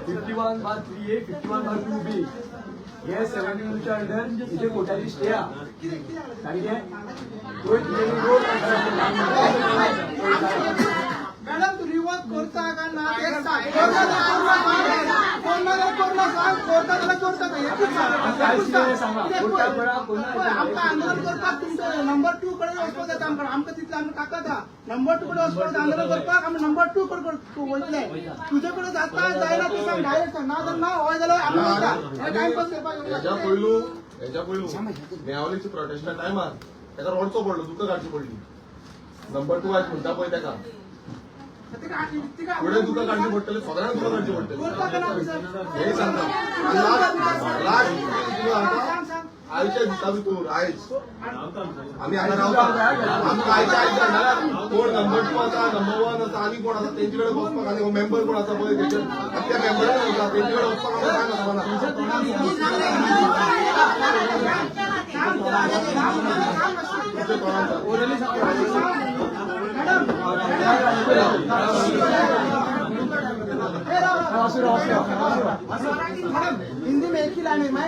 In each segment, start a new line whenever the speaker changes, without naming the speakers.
51/3A 51/2B हे 70 under इथे कोर्टाची stay हा सारखे
मॅडम तू रिवर्स करता का ना आंदोलन करतात तुमचं नंबर 2 कडे वचपाक येता आमकां तितलें आमी ताकद नंबर 2 कडे वचपाक आंदोलन करपाक आमी नंबर 2 कडे वयतले तुजे कडेन जाता जायना तू सांग डायरेक्ट सांग ना जाल्यार ना हय जाल्यार आमी वयता हे टाइमपास करपाक
हेच्या पयलू नेवलीच्या प्रोटेस्टा टायमार ताका रोडचो पडलो तुका गाडची पडली नंबर 2 आज म्हणटा पळय ताका पुढे तुका काढची पडटली सगळ्यांक तुका काढची पडटली हे सांगता आयच्या दिसा भितर आयज आमी हांगा रावता आमकां आयच्या आयज जाल्यार कोण नंबर 2 आसा नंबर 1 आसा आनी कोण आसा तेंचे कडेन वचपाक आनी मेंबर कोण आसा पळय तेचे त्या मेंबरान वयता तेंचे कडेन वचपाक
हिंदी में एक ही लाइन है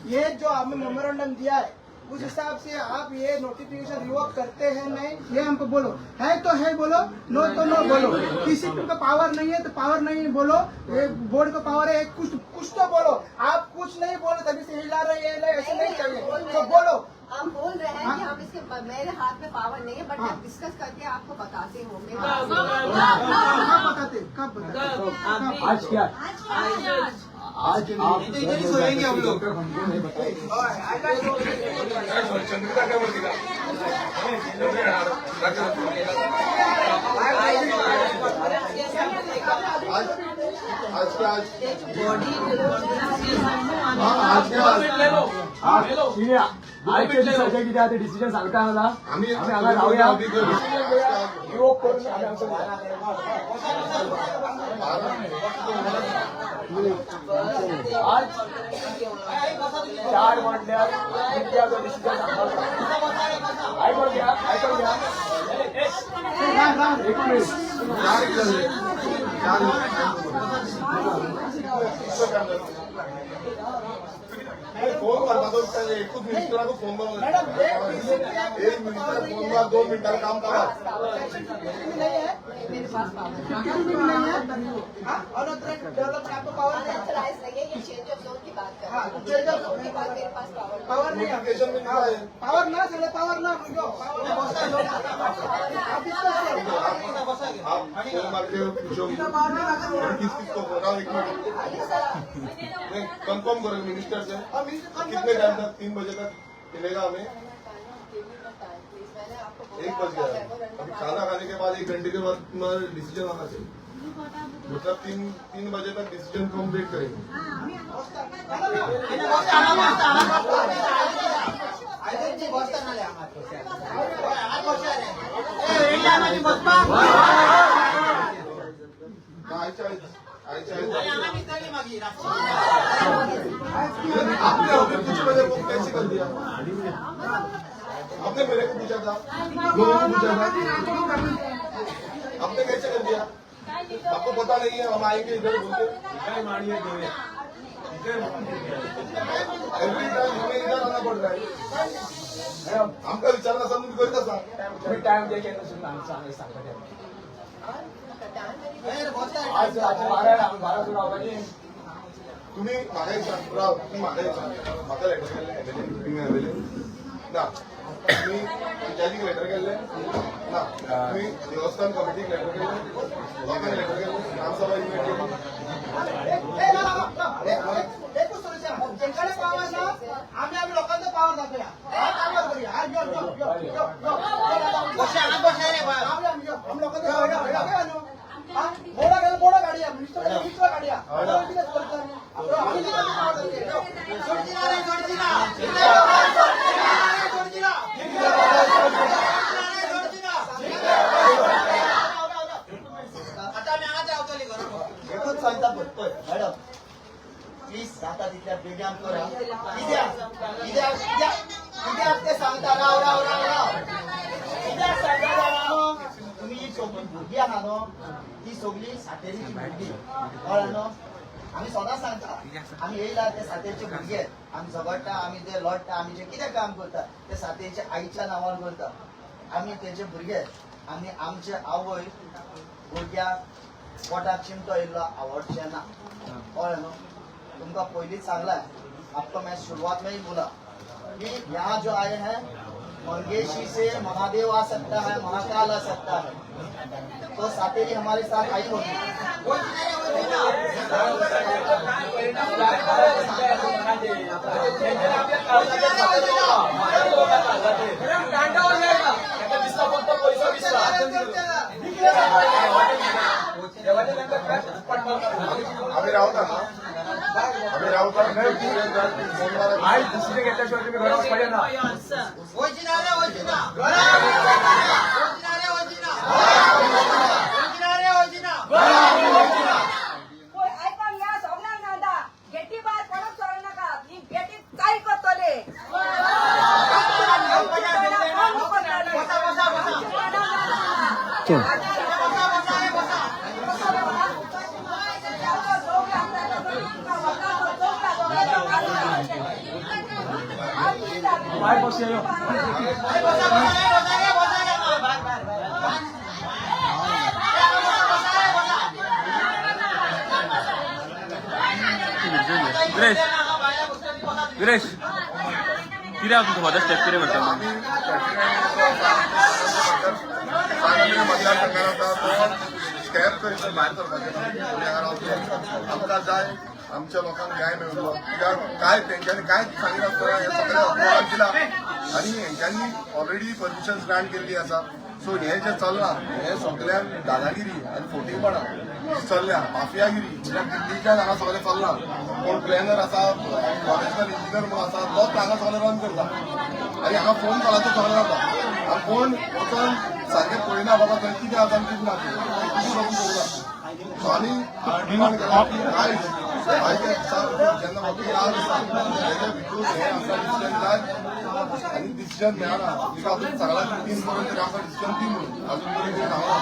ये जो आपने मेमोरेंडम दिया है उस हिसाब से आप ये नोटिफिकेशन रिवोक करते हैं नहीं ये हमको बोलो है तो है बोलो नो तो नो बोलो किसी को पावर नहीं है तो पावर नहीं बोलो ये बोर्ड का पावर है कुछ तो बोलो आप कुछ नहीं बोलो तभी से हिला रहे हैं ऐसे नहीं चाहिए तो बोलो
हम बोल रहे हैं कि हम इसके मेरे हाथ में पावर नहीं है बट हम डिस्कस करके आपको बताते होंगे
कब बताते
आज क्या आज आप
सोएंगे हम लोग चंद्रिका क्या बोलती है आज क्या
आजचे सध्या किती आहे डिसिजन सांगता मला आम्ही हांगा रावया रिवोक करून आम्ही आमचं आज 4 म्हणल्यार इंडियाचो डिसिजन आयकून घ्या एक मिनिट
फोन करता तो एकूच मिनिस्टरांक फोन करून एक मिनिस्टर फोन 2 मिनिटांनी काम करा
मेरे पास पावर ये चेंज ऑफ जोन की बात कर मेरे पास
पावर नहीं पावर ना चले पावर ना
आप फोन मारके पूछोगे किस को बोला एक मिनट कंफर्म करो मिनिस्टर से कितने टाइम तक 3 बजे तक मिलेगा हमें 1 बज गया अभी खाना खाने के बाद 1 घंटे के बाद डिसीजन आना चाहिए मतलब 3 बजे तक डिसीजन को हम वेट करेंगे आपने कुछ मेरे को कैसे कर दिया आपने मेरे को पूछा था लोगों को पूछा था आपने कैसे कर दिया आपको पता नहीं है हम आएंगे इधर बोलते एवरी टाइम हमें इधर आना पड़ रहा है आमका विचारना समजून करता सांग
टाइम दे के आज 12 सुनावपाची
तुम्ही म्हाका एक सांग म्हाका लेटर केल्ले मीटिंग आयले ना तुम्ही पंचायतीक लेटर केल्ले ना तुम्ही देवस्थान कमिटीक लेटर केल्ले लोकांक लेटर केल्ले ग्रामसभा इन्व्हाइट
जेकडे पावर ना आम्ही लोकांचा पावर दाखवूया काम करूया हम लोकांचा बोडा गाडी मिनिस्टर गाडी
एकूच सांगता पळय मॅडम प्लीज जाता तितल्या बेगीन करा कित्याक ते सांगता राव कित्याक सांगता तुम्ही ही भुरगीं आहा न्हू ती सगळी सातेरीची भुरगीं कळ्ळा न्हू आम्ही स्वतः सांगता आम्ही येयला ते सातेचे भुरगे आहेत. आम्ही झगडटा, आम्ही ते लढटा, आम्ही जे कितें काम करता ते सातेच्या आईच्या नावार करता. आम्ही तेचे भुरगे आहेत. आणि आमचे आवय भुरग्याक पोटाक चिमटो येयल्लो आवडचे ना. कळ्ळें न्हू. तुमकां पयलींच सांगलां आपको मैं शुरुआत में ही बोला कि यहाँ जो आए हैं मंगेशी से महादेव आ सकता है, महाकाल आ सकता है. तो सातेरी हमारे साथ आई होगी.
आम्ही राहता ना आम्ही राहता
आई दुसरे घेतल्याशिवाय तुम्ही घरावर पडे ना.
ऐकून या सोमनाथ दादा गेटी बाहेर पडत सोडू नका. ही गेटी काय करतले
बाहेर बसूया यो.
गिरेश कितें हांव तुमकां मदत स्टेप कितें म्हणटा
मतदारसंघात स्कॅप करून भायर सरपाचें आमकां जाय आमच्या लोकांक न्याय मेळटलो. कित्याक काय तेंच्यांनी कांयच सांगिनासतना हे सगळे अप्रुवल दिला आनी हेंच्यांनी ऑलरेडी परमिशन ग्रांट केल्ली आसा. सो हे जे चल्ला हे सगळ्यान दादागिरी आनी फोटिंगपणां चल्ल्या माफियागिरी. कित्याक दिल्लीच्यान हांगा सगळें चल्ला. कोण प्लॅनर आसा फॉरेस्टर इंजिनियर म्हूण आसा तोच हांगा सगळें रन करता आनी हांगा फोन कॉलाचो सगळें जाता. आनी कोण वचून सारकें पळयना बाबा थंय कितें आसा आनी कितें ना कितें करून पळोवना. सो आनी डिमांड केला की आयज जेन्ना म्हाका याद आसा तेजे भितूर हें आमकां डिसिजन जाय आनी डिसिजन मेळना. तिका अजून सगळ्यां मिटींग करून तरी आमकां डिसिजन दी म्हणून अजून तरी कितें सांगना.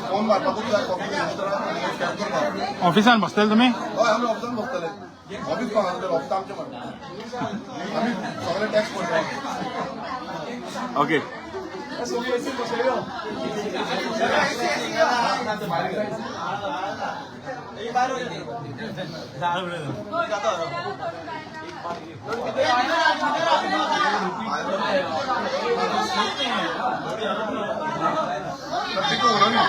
फोन मारपाकूच जाय पब्लीक रजिस्टराक आनी स्कॅप करपाक.
ऑफिसान बसतले तुमी
हय आमी ऑफिसान बसतले. ऑफिस कोणाचें ऑफिस आमचें म्हणटा आमी सगळे टॅक्स पडटा.
ओके
बसूया यो.
तिका उडोवनी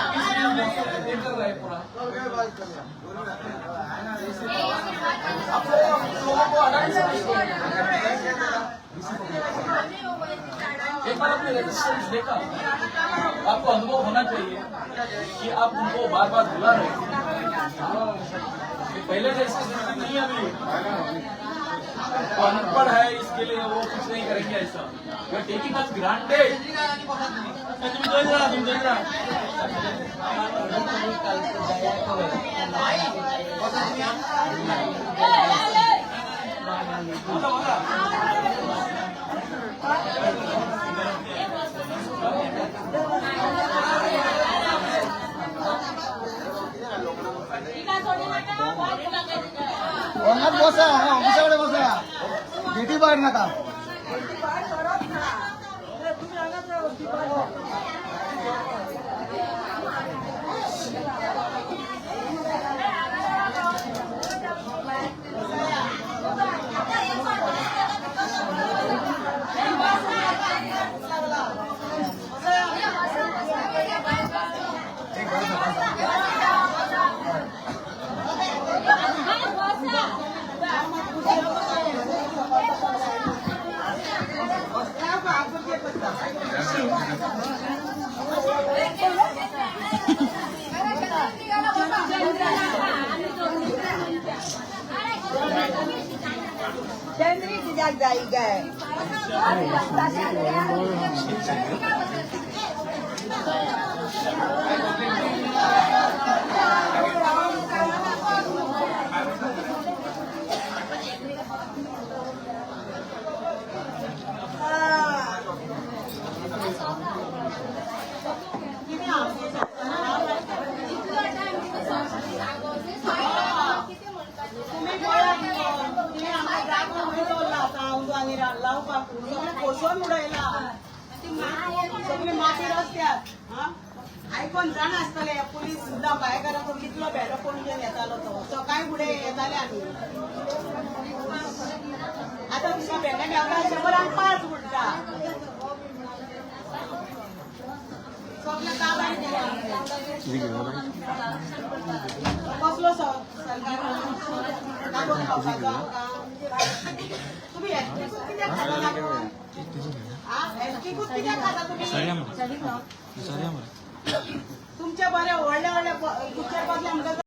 एक बार आपने रेजिस्टेंस देखा, आपको अनुभव होना चाहिए कि आप उनको बार बार बुला रहे हैं. पहले जैसी स्थिति नहीं है अभी. वो अनपढ़ है इसके लिए वो कुछ नहीं करेंगे ऐसा. You are taking us granted. तुम देख रहा
वरनात बसा ऑफिसाकडे बसा गेटी बाहेर नका.
चंद्री जाग जाई गए. लावपाक सगळे कोसळून उडयला सगळे माती रस्त्यात हा आयकोन जाण आसतले पुलीस सुद्धा भायकाराचो कितलो भेटो पणजेन येतालो तो सकाळी फुडें येताले आमी आतां तुमकां भेंडे मेवता 105 उरता सगळे काम कसलो सरकार लागून खावपाचो तुम्ही एसटीकूच कित्याक खाता लागून एसटीकूच कित्याक खाता तुमी तुमचे बरे व्हडले व्हडले पिक्चर बसले म्हणटा